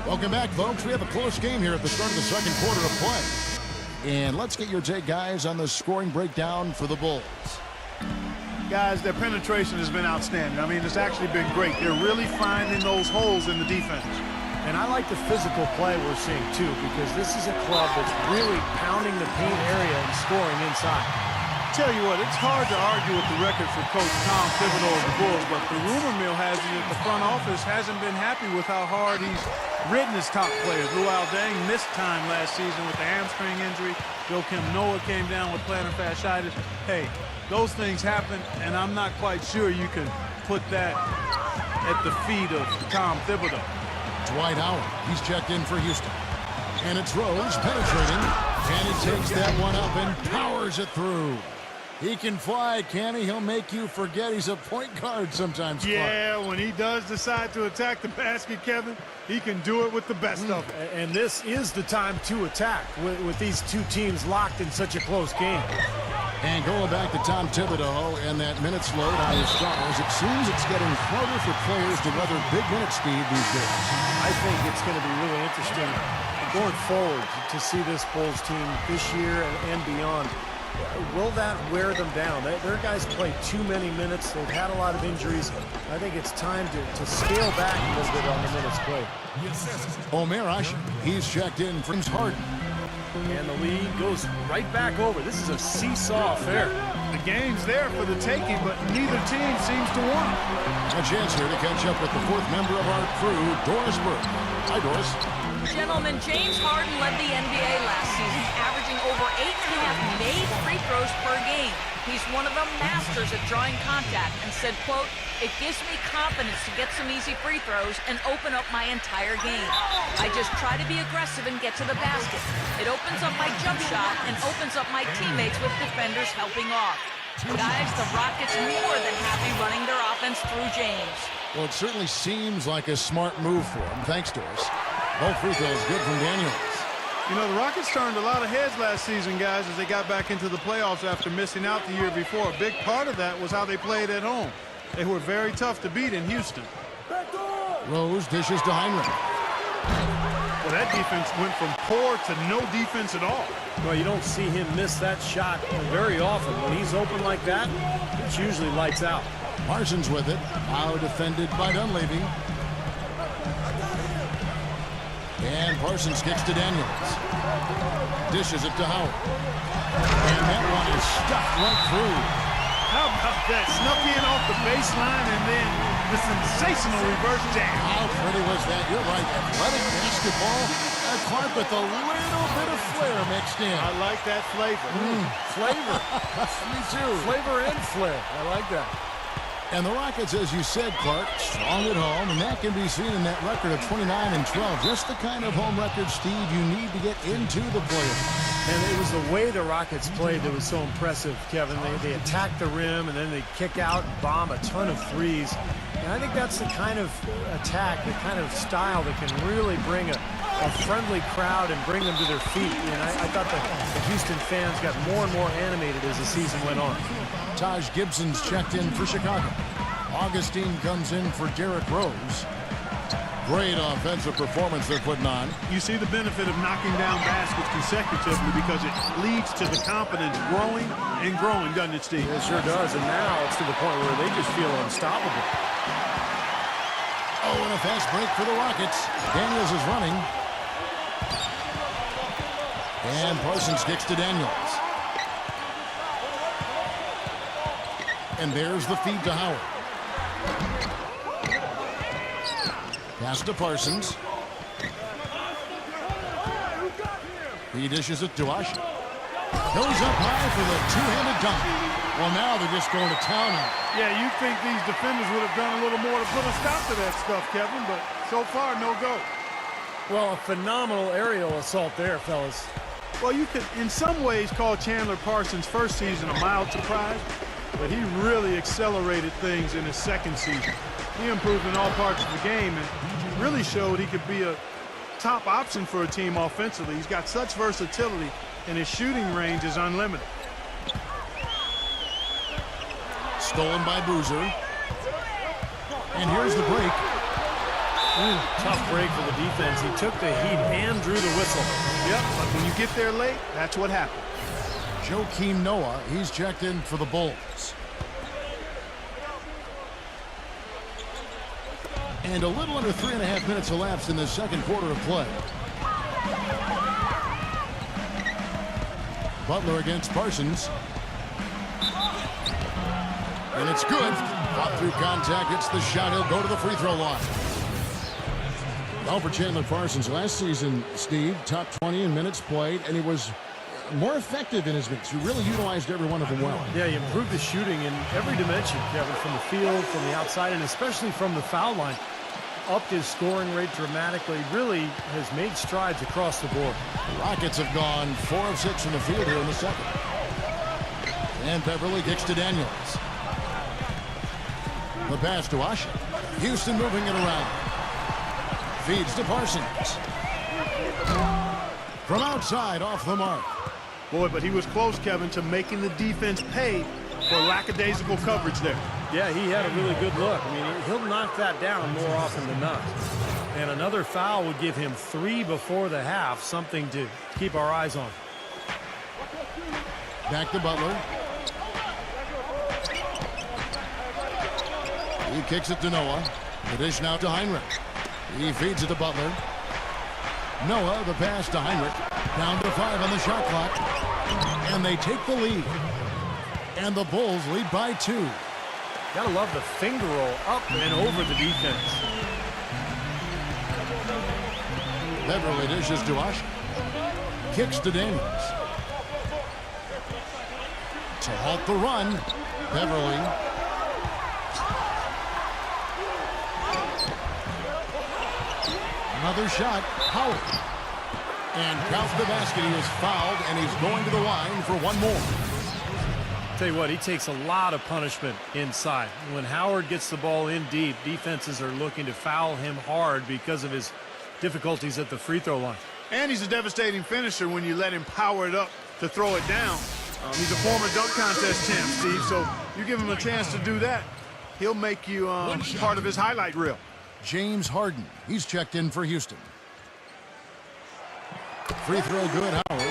Welcome back, folks. We have a close game here at the start of the second quarter of play. And let's get your take, guys, on the scoring breakdown for the Bulls. Guys, their penetration has been outstanding. I mean, it's actually been great. They're really finding those holes in the defense. And I like the physical play we're seeing, too, because this is a club that's really pounding the paint area and scoring inside. Tell you what, it's hard to argue with the record for Coach Tom Thibodeau of the Bulls, but the rumor mill has it that the front office hasn't been happy with how hard he's ridden his top players. Luol Deng missed time last season with the hamstring injury. Joakim Noah came down with plantar fasciitis. Hey, those things happen, and I'm not quite sure you can put that at the feet of Tom Thibodeau. Dwight Howard, he's checked in for Houston. And it's Rose penetrating, and he takes that one up and powers it through. He can fly, can he? He'll make you forget he's a point guard sometimes. Yeah, when he does decide to attack the basket, Kevin, he can do it with the best of them. And this is the time to attack with these two teams locked in such a close game. And going back to Tom Thibodeau and that minutes load on his stars, it seems it's getting harder for players to weather big minute speed these days. I think it's going to be really interesting going forward to see this Bulls team this year and beyond. Will that wear them down? Their guys play too many minutes. They've had a lot of injuries. I think it's time to scale back a little bit on the minutes played. Omer Ashe, he's checked in for James Harden. And the lead goes right back over. This is a seesaw affair. The game's there for the taking, but neither team seems to want it. A chance here to catch up with the fourth member of our crew, Doris Burke. Hi, Doris. Gentlemen, James Harden led the NBA last season, averaging over 8.5 made free throws per game. He's one of the masters at drawing contact and said, quote, "It gives me confidence to get some easy free throws and open up my entire game. I just try to be aggressive and get to the basket. It opens up my jump shot and opens up my teammates with defenders helping off." Guys, the Rockets more than happy running their offense through James. Well, it certainly seems like a smart move for him. Thanks, Doris. Both free throws good from Daniels. You know, the Rockets turned a lot of heads last season, guys, as they got back into the playoffs after missing out the year before. A big part of that was how they played at home. They were very tough to beat in Houston. Rose dishes to Heinrich. Well, that defense went from poor to no defense at all. Well, you don't see him miss that shot very often. When he's open like that, it's usually lights out. Parsons with it. Now defended by Dunleavy. And Parsons kicks to Daniels. Dishes it to Howard. And that one is stuffed right through. How about that? Snuck in off the baseline and then the sensational reverse jam. How pretty was that? You're right. Athletic basketball. Clark with a little bit of flair mixed in. I like that flavor. Flavor. Me too. Flavor and flair. I like that. And the Rockets, as you said, Clark, strong at home, and that can be seen in that record of 29-12. Just the kind of home record, Steve, you need to get into the playoffs. And it was the way the Rockets played that was so impressive, Kevin. They attack the rim, and then they kick out and bomb a ton of threes. And I think that's the kind of attack, the kind of style that can really bring a friendly crowd and bring them to their feet. And I thought the Houston fans got more and more animated as the season went on. Taj Gibson's checked in for Chicago. Augustine comes in for Derrick Rose. Great offensive performance they're putting on. You see the benefit of knocking down baskets consecutively because it leads to the confidence growing and growing, doesn't it, Steve? It sure does, and now it's to the point where they just feel unstoppable. Oh, and a fast break for the Rockets. Daniels is running. And Parsons kicks to Daniels. And there's the feed to Howard. Pass to Parsons. He dishes it to Ashe. Goes up high for the two-handed dunk. Well, now they're just going to town on it. Yeah, you think these defenders would have done a little more to put a stop to that stuff, Kevin, but so far, no go. Well, a phenomenal aerial assault there, fellas. Well, you could, in some ways, call Chandler Parsons' first season a mild surprise, but he really accelerated things in his second season. He improved in all parts of the game and really showed he could be a top option for a team offensively. He's got such versatility, and his shooting range is unlimited. Stolen by Boozer. And here's the break. Tough break for the defense. He took the heat and drew the whistle. Yep, but when you get there late, that's what happened. Joakim Noah, he's checked in for the Bulls. And a little under 3.5 minutes elapsed in the second quarter of play. Butler against Parsons. And it's good. Fought through contact, hits the shot. He'll go to the free throw line. Well, for Chandler Parsons, last season, Steve, top 20 in minutes played, and he was more effective in his minutes. He really utilized every one of them well. Yeah, he improved his shooting in every dimension, Kevin, from the field, from the outside, and especially from the foul line. Upped his scoring rate dramatically, really has made strides across the board. The Rockets have gone 4 of 6 from the field here in the second. And Beverly kicks to Daniels. The pass to Asha. Houston moving it around. Feeds to Parsons. From outside, off the mark. Boy, but he was close, Kevin, to making the defense pay for lackadaisical coverage there. Yeah, he had a really good look. I mean, he'll knock that down more often than not. And another foul would give him 3 before the half, something to keep our eyes on. Back to Butler. He kicks it to Noah. The dish now to Heinrich. He feeds it to Butler. Noah, the pass to Heinrich. Down to 5 on the shot clock. And they take the lead. And the Bulls lead by 2. Gotta love the finger roll up and over the defense. Beverly dishes to Asha. Kicks to Daniels. To halt the run. Beverly. Another shot. Howard. And counts the basket. He is fouled, and he's going to the line for one more. Tell you what, he takes a lot of punishment inside. When Howard gets the ball in deep, defenses are looking to foul him hard because of his difficulties at the free throw line. And he's a devastating finisher when you let him power it up to throw it down. He's a former dunk contest champ, Steve, so you give him a chance to do that, he'll make you part of his highlight reel. James Harden, he's checked in for Houston. Free throw good, Howard.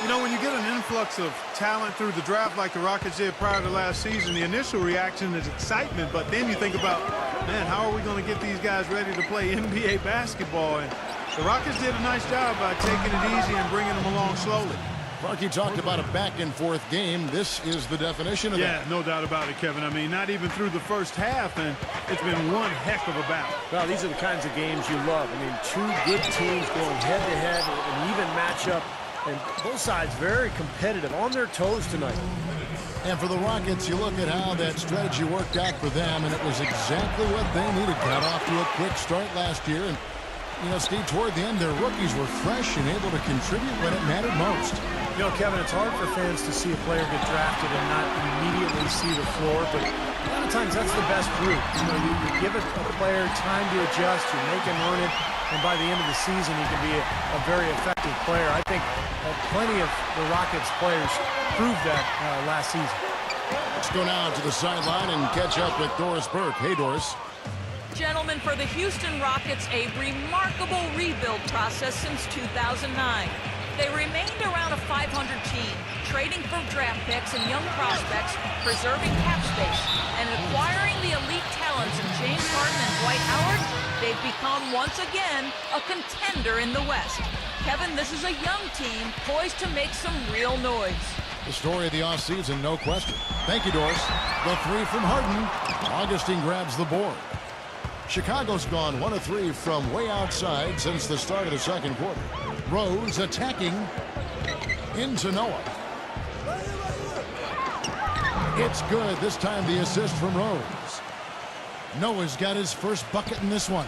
You know, when you get an influx of talent through the draft like the Rockets did prior to last season, the initial reaction is excitement, but then you think about, man, how are we going to get these guys ready to play NBA basketball? And the Rockets did a nice job by taking it easy and bringing them along slowly. Bucky talked about a back-and-forth game. This is the definition of that. Yeah, no doubt about it, Kevin. I mean, not even through the first half, and it's been one heck of a battle. Well, these are the kinds of games you love. I mean, 2 good teams going head-to-head, an even matchup, and both sides very competitive, on their toes tonight. And for the Rockets, you look at how that strategy worked out for them, and it was exactly what they needed. Got off to a quick start last year, and, you know, Steve, toward the end, their rookies were fresh and able to contribute when it mattered most. You know, Kevin, it's hard for fans to see a player get drafted and not immediately see the floor, but a lot of times that's the best route. You know, you give a player time to adjust, you make him earn it, and by the end of the season, he can be a very effective player. I think plenty of the Rockets players proved that last season. Let's go now to the sideline and catch up with Doris Burke. Hey, Doris. Gentlemen, for the Houston Rockets, a remarkable rebuild process since 2009. They remained around a 500 team, trading for draft picks and young prospects, preserving cap space, and acquiring the elite talents of James Harden and Dwight Howard. They've become, once again, a contender in the West. Kevin, this is a young team poised to make some real noise. The story of the offseason, no question. Thank you, Doris. The 3 from Harden. Augustine grabs the board. Chicago's gone 1 of 3 from way outside since the start of the second quarter. Rose attacking into Noah. It's good. This time the assist from Rose. Noah's got his first bucket in this one.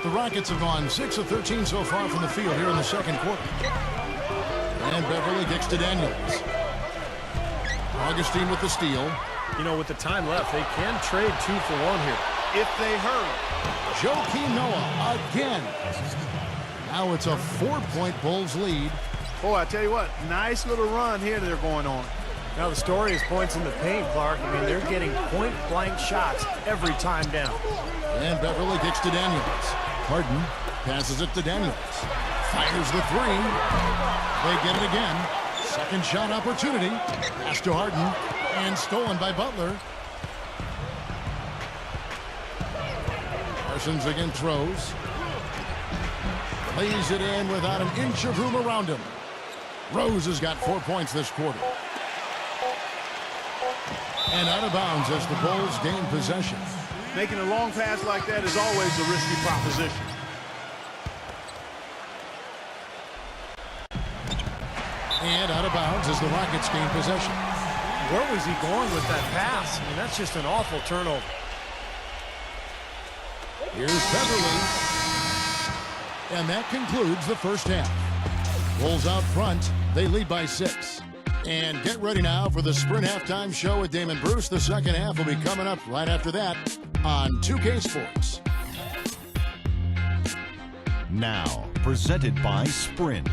The Rockets have gone 6 of 13 so far from the field here in the second quarter. And Beverly kicks to Daniels. Augustine with the steal. You know, with the time left, they can trade 2 for 1 here. If they hurry. Joakim Noah again. Now it's a 4-point Bulls lead. Boy, I tell you what, nice little run here they're going on. Now the story is points in the paint, Clark. I mean, they're getting point-blank shots every time down. And Beverly kicks to Daniels. Harden passes it to Daniels. Fires the three. They get it again. Second shot opportunity. Pass to Harden. And stolen by Butler. Parsons again throws. Lays it in without an inch of room around him. Rose has got 4 points this quarter. And out of bounds as the Bulls gain possession. Making a long pass like that is always a risky proposition. And out of bounds as the Rockets gain possession. Where was he going with that pass? I mean, that's just an awful turnover. Here's Beverly. And that concludes the first half. Bulls out front. They lead by 6. And get ready now for the Sprint Halftime Show with Damon Bruce. The second half will be coming up right after that on 2K Sports. Now, presented by Sprint.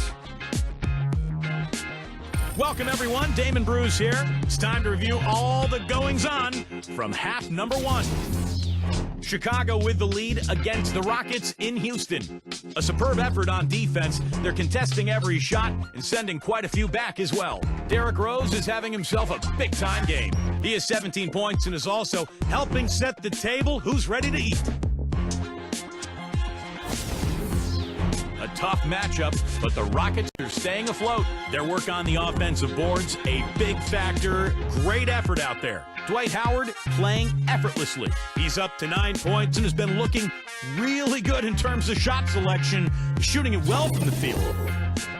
Welcome, everyone. Damon Bruce here. It's time to review all the goings-on from half number 1. Chicago with the lead against the Rockets in Houston. A superb effort on defense. They're contesting every shot and sending quite a few back as well. Derrick Rose is having himself a big-time game. He has 17 points and is also helping set the table. Who's ready to eat? A tough matchup, but the Rockets are staying afloat. Their work on the offensive boards, a big factor. Great effort out there. Dwight Howard playing effortlessly. He's up to 9 points and has been looking really good in terms of shot selection, shooting it well from the field.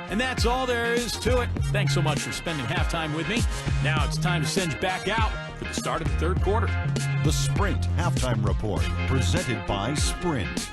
And that's all there is to it. Thanks so much for spending halftime with me. Now it's time to send back out for the start of the third quarter. The Sprint Halftime Report, presented by Sprint.